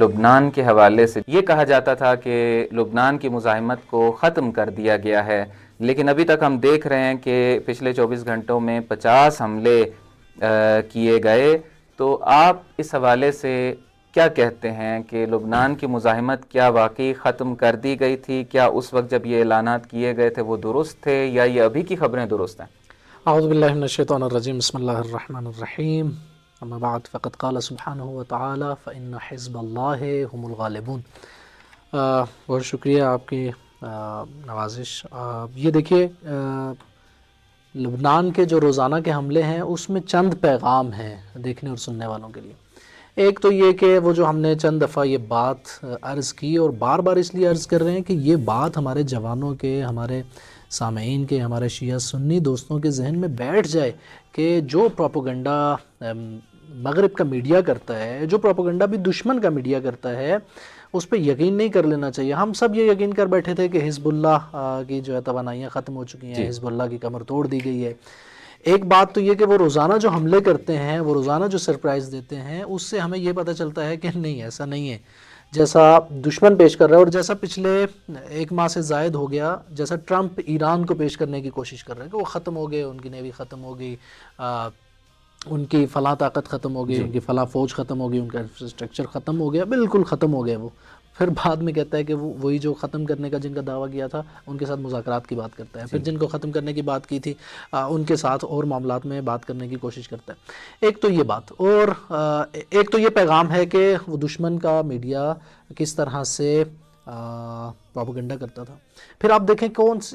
لبنان کے حوالے سے یہ کہا جاتا تھا کہ لبنان کی مزاحمت کو ختم کر دیا گیا ہے، لیکن ابھی تک ہم دیکھ رہے ہیں کہ پچھلے 24 گھنٹوں میں 50 حملے کیے گئے۔ تو آپ اس حوالے سے کیا کہتے ہیں کہ لبنان کی مزاحمت کیا واقعی ختم کر دی گئی تھی؟ کیا اس وقت جب یہ اعلانات کیے گئے تھے وہ درست تھے، یا یہ ابھی کی خبریں درست ہیں؟ اعوذ باللہ من الشیطان الرجیم، بسم اللہ الرحمن الرحیم، اما بعد فقد قال سبحانہ وتعالی فإن حزب اللہ هم الغالبون۔ بہت شکریہ آپ کی نوازش۔ یہ دیکھیے، لبنان کے جو روزانہ کے حملے ہیں اس میں چند پیغام ہیں دیکھنے اور سننے والوں کے لیے۔ ایک تو یہ کہ وہ جو ہم نے چند دفعہ یہ بات عرض کی اور بار بار اس لیے عرض کر رہے ہیں کہ یہ بات ہمارے جوانوں کے، ہمارے سامعین کے، ہمارے شیعہ سنی دوستوں کے ذہن میں بیٹھ جائے کہ جو پروپیگنڈا مغرب کا میڈیا کرتا ہے، جو پروپیگنڈا بھی دشمن کا میڈیا کرتا ہے، اس پہ یقین نہیں کر لینا چاہیے۔ ہم سب یہ یقین کر بیٹھے تھے کہ حزب اللہ کی جو ہے توانائیاں ختم ہو چکی ہیں، حزب اللہ کی کمر توڑ دی گئی ہے۔ ایک بات تو یہ کہ وہ روزانہ جو حملے کرتے ہیں، وہ روزانہ جو سرپرائز دیتے ہیں، اس سے ہمیں یہ پتہ چلتا ہے کہ نہیں، ایسا نہیں ہے جیسا دشمن پیش کر رہا ہے، اور جیسا پچھلے 1 ماہ سے زائد ہو گیا، جیسا ٹرمپ ایران کو پیش کرنے کی کوشش کر رہے ہیں کہ وہ ختم ہو گئے، ان کی نیوی ختم ہو گئی، ان کی فلاں طاقت ختم ہو گئی، ان کی فلاں فوج ختم ہو گئی، ان کا انفراسٹرکچر ختم ہو گیا، بالکل ختم ہو گیا وہ۔ پھر بعد میں کہتا ہے کہ وہی جو ختم کرنے کا جن کا دعویٰ کیا تھا ان کے ساتھ مذاکرات کی بات کرتا ہے، پھر جن کو ختم کرنے کی بات کی تھی ان کے ساتھ اور معاملات میں بات کرنے کی کوشش کرتا ہے۔ ایک تو یہ بات، اور ایک تو یہ پیغام ہے کہ وہ دشمن کا میڈیا کس طرح سے پروپیگنڈا کرتا تھا۔ پھر آپ دیکھیں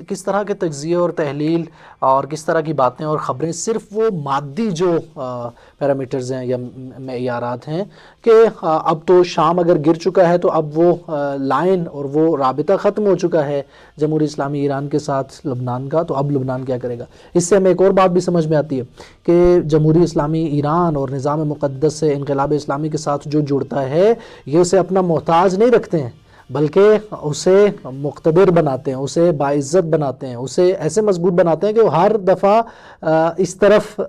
کس طرح کے تجزیے اور تحلیل اور کس طرح کی باتیں اور خبریں، صرف وہ مادی جو پیرامیٹرز ہیں یا معیارات ہیں کہ اب تو شام اگر گر چکا ہے تو اب وہ لائن اور وہ رابطہ ختم ہو چکا ہے جمہوری اسلامی ایران کے ساتھ لبنان کا، تو اب لبنان کیا کرے گا۔ اس سے ہمیں ایک اور بات بھی سمجھ میں آتی ہے کہ جمہوری اسلامی ایران اور نظام مقدس سے انقلاب اسلامی کے ساتھ جو جڑتا ہے، یہ اسے اپنا محتاج نہیں رکھتے ہیں، بلکہ اسے مقتدر بناتے ہیں، اسے باعزت بناتے ہیں، اسے ایسے مضبوط بناتے ہیں کہ وہ ہر دفعہ اس طرف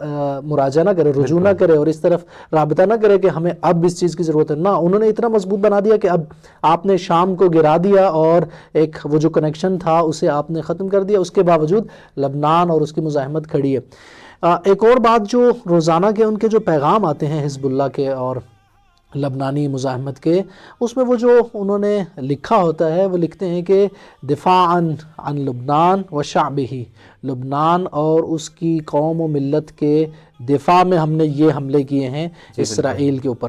مراجعہ نہ کرے، رجوع نہ کرے، اور اس طرف رابطہ نہ کرے کہ ہمیں اب اس چیز کی ضرورت ہے۔ نہ، انہوں نے اتنا مضبوط بنا دیا کہ اب آپ نے شام کو گرا دیا اور ایک وہ جو کنیکشن تھا اسے آپ نے ختم کر دیا، اس کے باوجود لبنان اور اس کی مزاحمت کھڑی ہے۔ ایک اور بات، جو روزانہ کے ان کے جو پیغام آتے ہیں حزب اللہ کے اور لبنانی مزاحمت کے، اس میں وہ جو انہوں نے لکھا ہوتا ہے، وہ لکھتے ہیں کہ دفاعاً عن لبنان و شعبہ، لبنان اور اس کی قوم و ملت کے دفاع میں ہم نے یہ حملے کیے ہیں اسرائیل کے اوپر۔